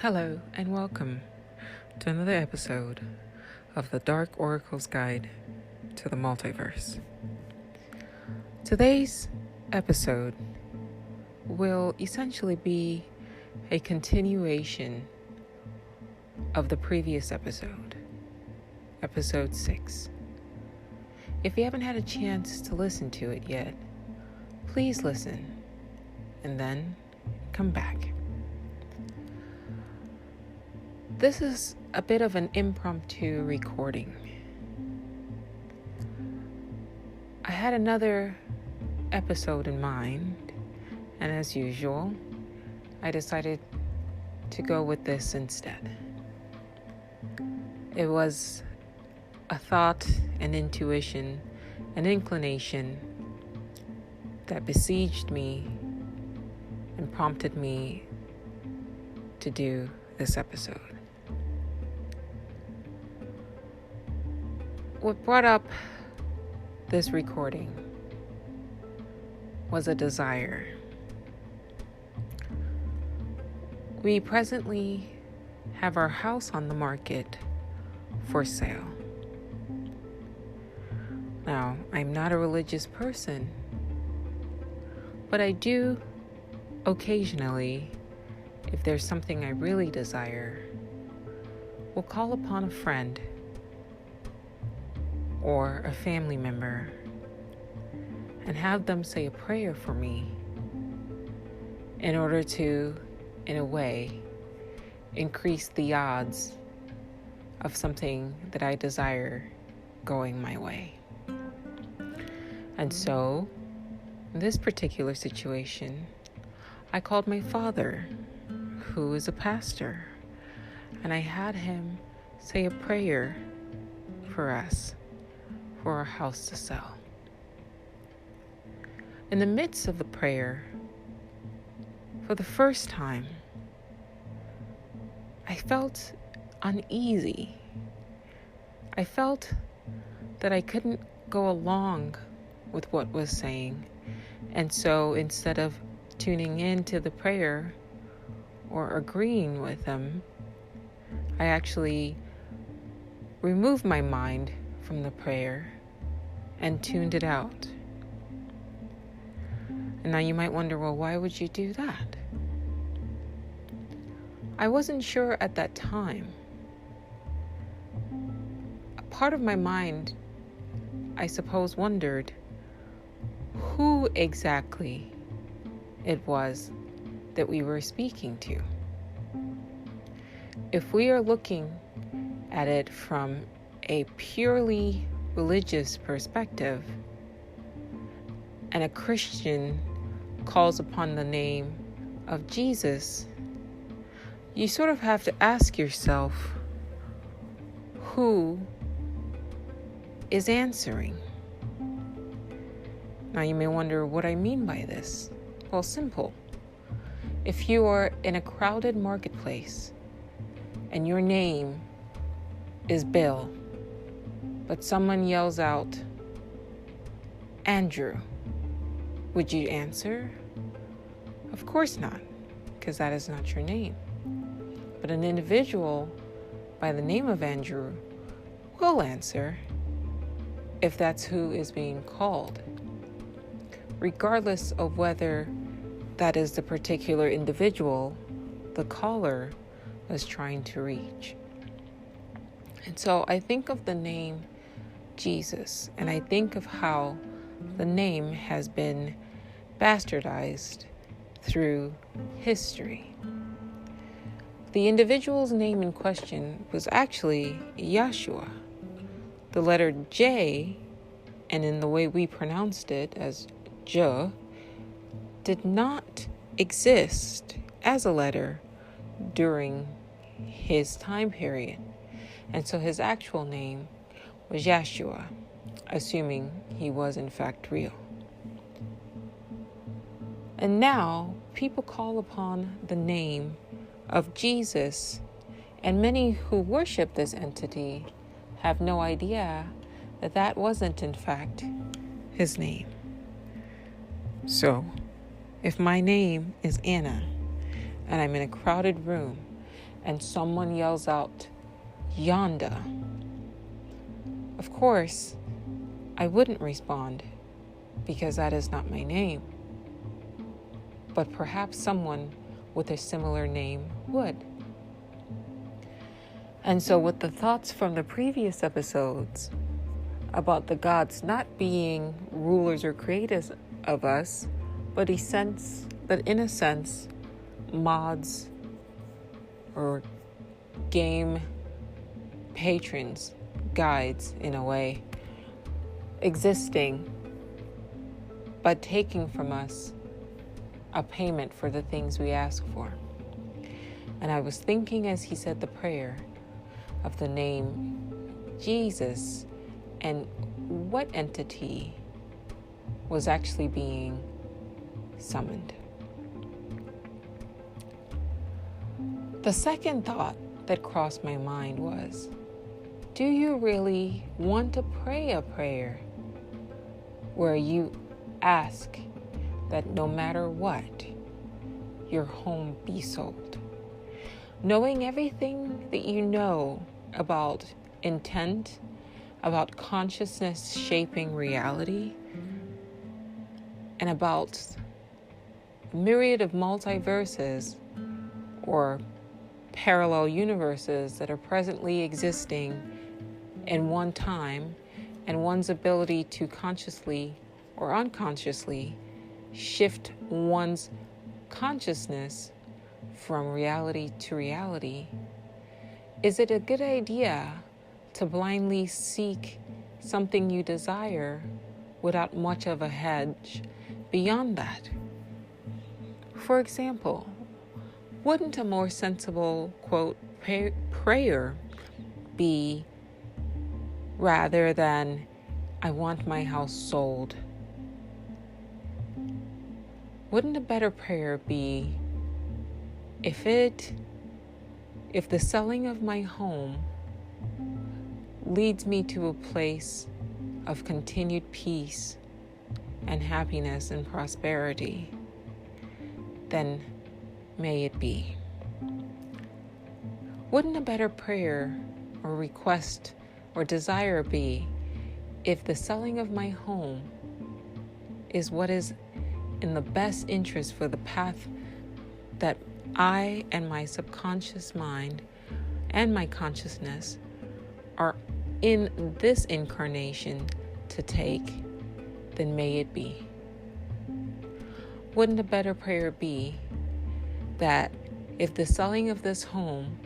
Hello and welcome to another episode of the Dark Oracle's Guide to the Multiverse. Today's episode will essentially be a continuation of the previous episode, episode 6. If you haven't had a chance to listen to it yet, please listen and then come back. This is a bit of an impromptu recording. I had another episode in mind, and as usual, I decided to go with this instead. It was a thought, an intuition, an inclination that besieged me and prompted me to do this episode. What brought up this recording was a desire. We presently have our house on the market for sale. Now, I'm not a religious person, but I do occasionally, if there's something I really desire, will call upon a friend or a family member and have them say a prayer for me in order to, in a way, increase the odds of something that I desire going my way. And so, in this particular situation, I called my father, who is a pastor, and I had him say a prayer for us, for our house to sell. In the midst of the prayer, for the first time, I felt uneasy. I felt that I couldn't go along with what was saying. And so instead of tuning into the prayer or agreeing with him, I actually removed my mind from the prayer and tuned it out. And now you might wonder, well, why would you do that? I wasn't sure at that time. A part of my mind, I suppose, wondered who exactly it was that we were speaking to. If we are looking at it from a purely religious perspective, and a Christian calls upon the name of Jesus, you sort of have to ask yourself, who is answering? Now you may wonder what I mean by this. Well, simple. If you are in a crowded marketplace and your name is Bill, but someone yells out, Andrew, would you answer? Of course not, because that is not your name. But an individual by the name of Andrew will answer if that's who is being called, regardless of whether that is the particular individual the caller is trying to reach. And so I think of the name Jesus, and I think of how the name has been bastardized through history. The individual's name in question was actually Yeshua. The letter J, and in the way we pronounced it as J, did not exist as a letter during his time period. And so his actual name was Yeshua, assuming he was in fact real. And now people call upon the name of Jesus, and many who worship this entity have no idea that that wasn't in fact his name. So, if my name is Anna, and I'm in a crowded room, and someone yells out, "Yonda," of course, I wouldn't respond because that is not my name. But perhaps someone with a similar name would. And so with the thoughts from the previous episodes about the gods not being rulers or creators of us, but in a sense, mods or game patrons, guides in a way, existing, but taking from us a payment for the things we ask for. And I was thinking as he said the prayer of the name Jesus and what entity was actually being summoned. The second thought that crossed my mind was, do you really want to pray a prayer where you ask that no matter what, your home be sold? Knowing everything that you know about intent, about consciousness shaping reality, and about a myriad of multiverses or parallel universes that are presently existing in one time, and one's ability to consciously or unconsciously shift one's consciousness from reality to reality, is it a good idea to blindly seek something you desire without much of a hedge beyond that? For example, wouldn't a more sensible, quote, prayer be rather than, "I want my house sold"? Wouldn't a better prayer be, if the selling of my home leads me to a place of continued peace and happiness and prosperity, then may it be. Wouldn't a better prayer or request or desire be, if the selling of my home is what is in the best interest for the path that I and my subconscious mind and my consciousness are in this incarnation to take, then may it be. Wouldn't a better prayer be that if the selling of this home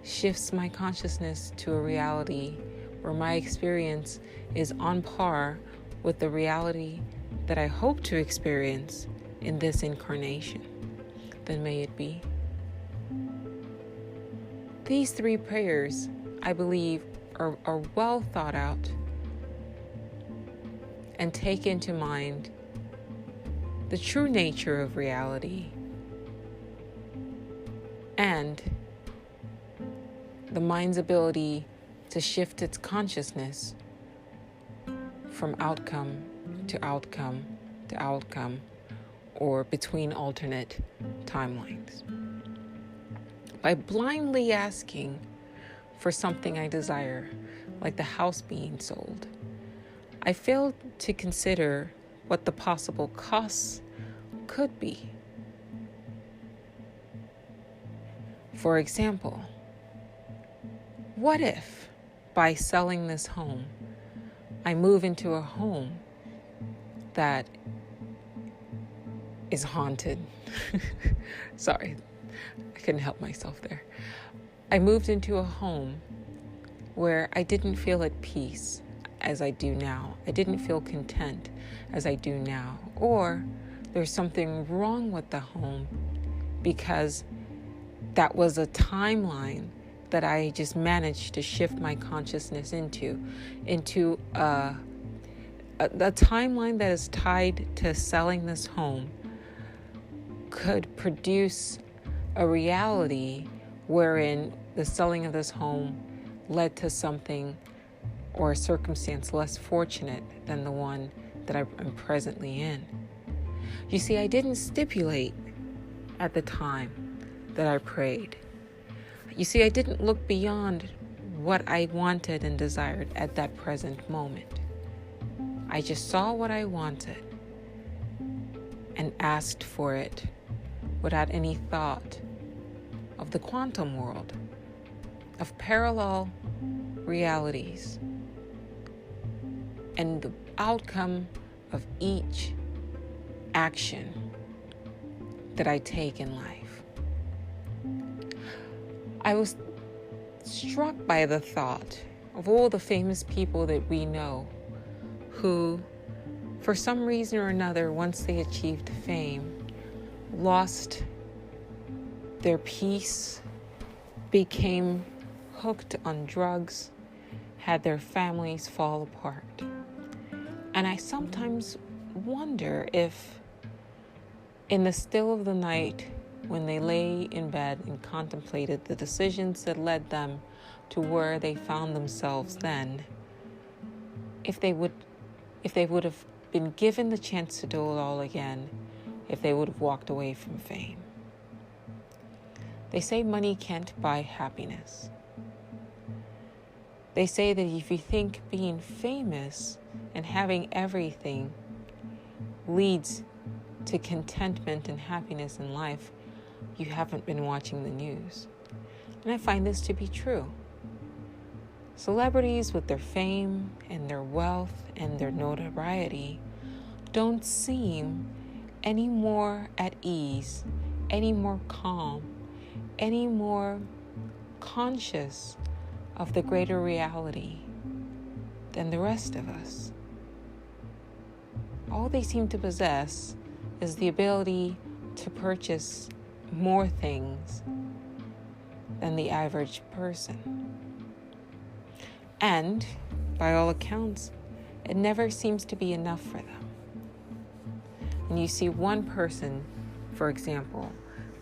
shifts my consciousness to a reality where my experience is on par with the reality that I hope to experience in this incarnation, then may it be. These three prayers, I believe, are well thought out and take into mind the true nature of reality and the mind's ability to shift its consciousness from outcome to outcome to outcome, or between alternate timelines. By blindly asking for something I desire, like the house being sold, I failed to consider what the possible costs could be. For example, what if by selling this home, I move into a home that is haunted? Sorry, I couldn't help myself there. I moved into a home where I didn't feel at peace as I do now. I didn't feel content as I do now. Or there's something wrong with the home because that was a timeline that I just managed to shift my consciousness into a timeline that is tied to selling this home could produce a reality wherein the selling of this home led to something or a circumstance less fortunate than the one that I'm presently in. You see, I didn't stipulate at the time that I prayed. You see, I didn't look beyond what I wanted and desired at that present moment. I just saw what I wanted and asked for it without any thought of the quantum world, of parallel realities, and the outcome of each action that I take in life. I was struck by the thought of all the famous people that we know who, for some reason or another, once they achieved fame, lost their peace, became hooked on drugs, had their families fall apart. And I sometimes wonder if, in the still of the night, when they lay in bed and contemplated the decisions that led them to where they found themselves then, if they would have been given the chance to do it all again, if they would have walked away from fame. They say money can't buy happiness. They say that if you think being famous and having everything leads to contentment and happiness in life, you haven't been watching the news. And I find this to be true. Celebrities with their fame and their wealth and their notoriety don't seem any more at ease, any more calm, any more conscious of the greater reality than the rest of us. All they seem to possess is the ability to purchase more things than the average person. And, by all accounts, it never seems to be enough for them. And you see one person, for example,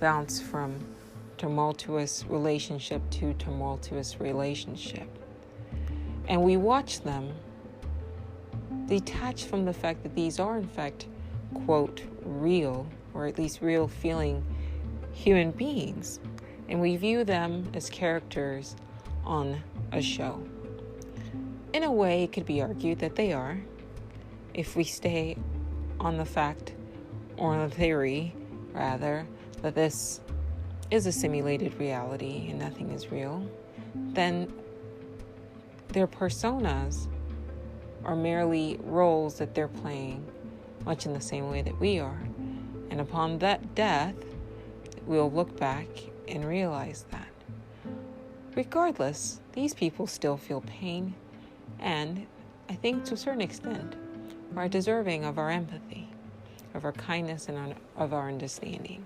bounce from tumultuous relationship to tumultuous relationship. And we watch them detached from the fact that these are, in fact, quote, real, or at least real feeling human beings. And we view them as characters on a show. In a way, it could be argued that they are, if we stay on the fact, or on the theory, rather, that this is a simulated reality and nothing is real, then their personas are merely roles that they're playing, much in the same way that we are. And upon that death, we'll look back and realize that. Regardless, these people still feel pain, and I think to a certain extent are deserving of our empathy, of our kindness, and of our understanding.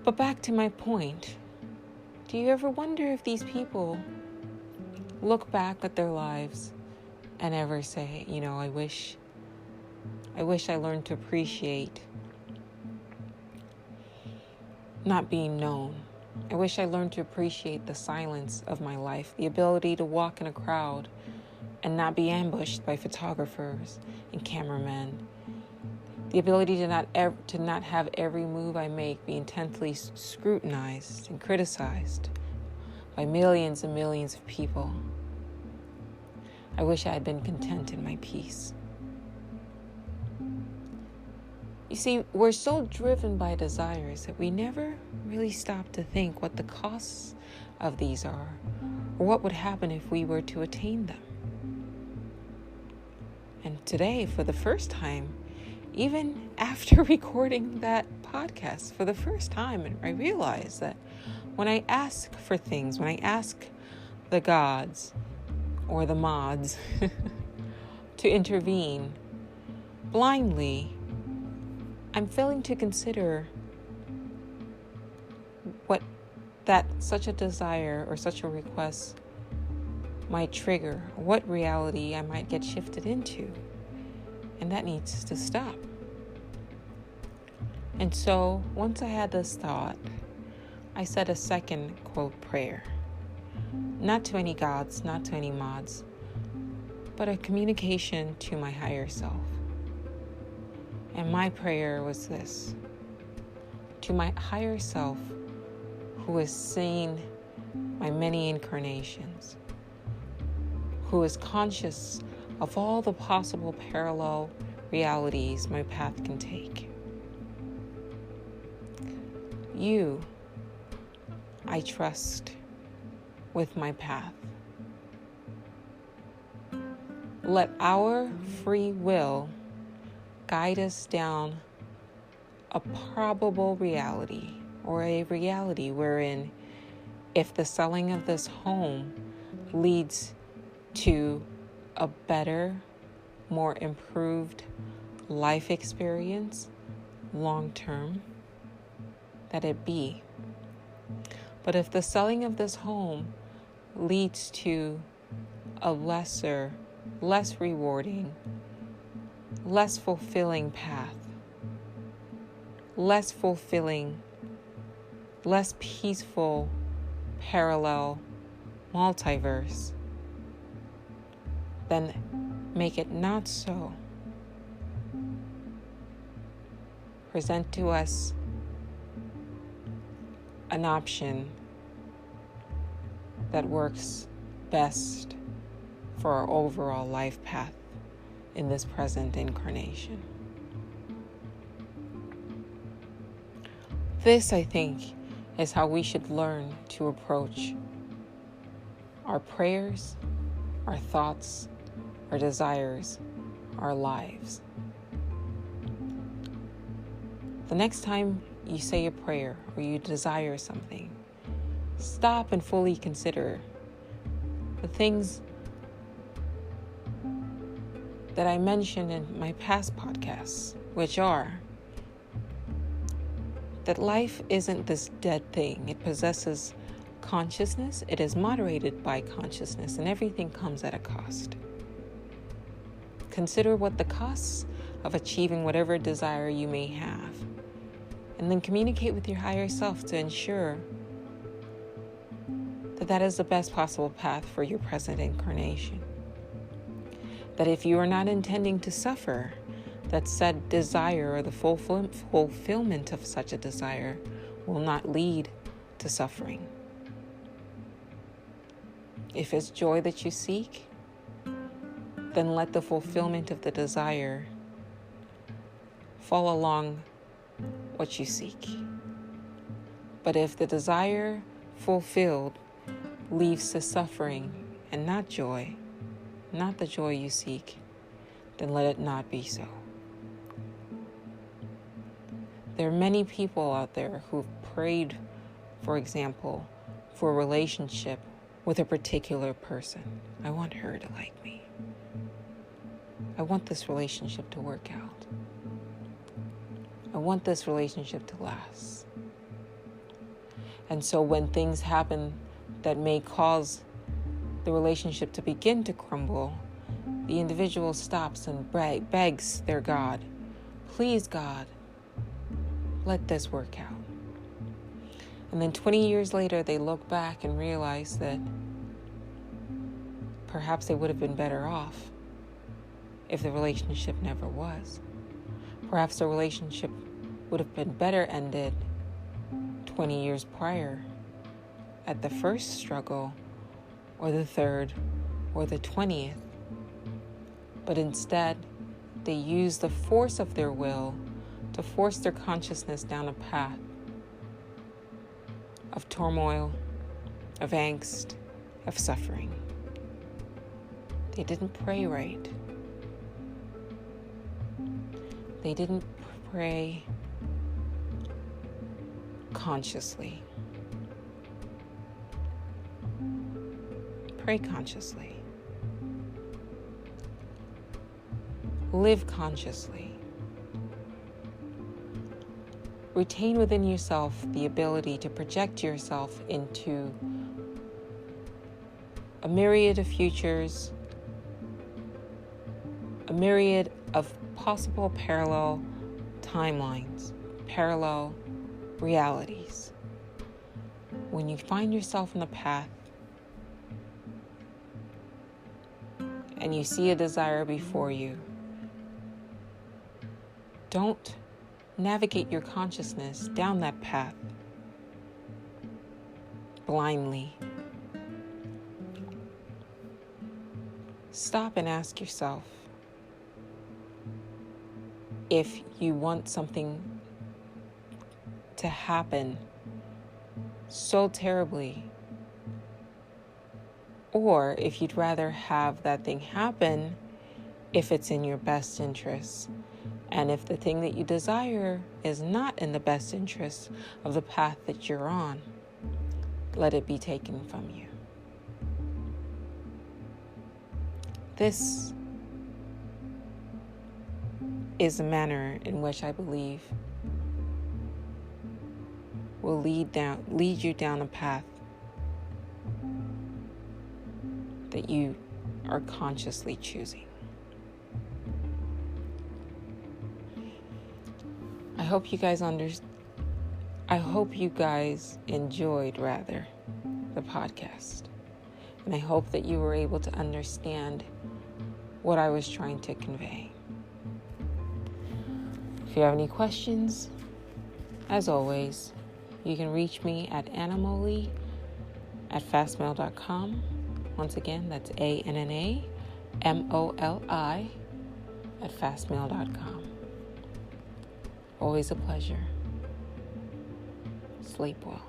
But back to my point, do you ever wonder if these people look back at their lives and ever say, I wish I learned to appreciate not being known. I wish I learned to appreciate the silence of my life, the ability to walk in a crowd and not be ambushed by photographers and cameramen, the ability to not have every move I make be intensely scrutinized and criticized by millions and millions of people. I wish I had been content in my peace. You see, we're so driven by desires that we never really stop to think what the costs of these are, or what would happen if we were to attain them. And today, for the first time, even after recording that podcast for the first time, I realized that when I ask for things, when I ask the gods or the mods to intervene blindly, I'm failing to consider what that such a desire or such a request might trigger, what reality I might get shifted into. And that needs to stop. And so, once I had this thought, I said a second, quote, prayer. Not to any gods, not to any mods, but a communication to my higher self. And my prayer was this: to my higher self, who has seen my many incarnations, who is conscious of all the possible parallel realities my path can take. You, I trust with my path. Let our free will guide us down a probable reality, or a reality wherein if the selling of this home leads to a better, more improved life experience long term, that it be. But if the selling of this home leads to a lesser, less rewarding, less fulfilling path, less fulfilling, less peaceful, parallel multiverse, then make it not so. Present to us an option that works best for our overall life path in this present incarnation. This, I think, is how we should learn to approach our prayers, our thoughts, our desires, our lives. The next time you say a prayer or you desire something, stop and fully consider the things that I mentioned in my past podcasts, which are that life isn't this dead thing. It possesses consciousness, it is moderated by consciousness, and everything comes at a cost. Consider what the costs of achieving whatever desire you may have, and then communicate with your higher self to ensure that that is the best possible path for your present incarnation. That if you are not intending to suffer, that said desire or the fulfillment of such a desire will not lead to suffering. If it's joy that you seek, then let the fulfillment of the desire fall along what you seek. But if the desire fulfilled leads to suffering and not joy, not the joy you seek, then let it not be so. There are many people out there who've prayed, for example, for a relationship with a particular person. I want her to like me. I want this relationship to work out. I want this relationship to last. And so when things happen that may cause the relationship to begin to crumble, the individual stops and begs their God, please God, let this work out. And then 20 years later, they look back and realize that perhaps they would have been better off if the relationship never was. Perhaps the relationship would have been better ended 20 years prior at the first struggle, or the third, or the 20th. But instead, they use the force of their will to force their consciousness down a path of turmoil, of angst, of suffering. They didn't pray right. They didn't pray consciously. Pray consciously. Live consciously. Retain within yourself the ability to project yourself into a myriad of futures, a myriad of possible parallel timelines, parallel realities. When you find yourself on the path and you see a desire before you, don't navigate your consciousness down that path blindly. Stop and ask yourself, if you want something to happen so terribly, or if you'd rather have that thing happen if it's in your best interest. And if the thing that you desire is not in the best interest of the path that you're on, let it be taken from you. This is a manner in which I believe will lead you down a path that you are consciously choosing. I hope you guys enjoyed the podcast. And I hope that you were able to understand what I was trying to convey. If you have any questions, as always, you can reach me at annamoli@fastmail.com. Once again, that's ANNAMOLI@fastmail.com. Always a pleasure. Sleep well.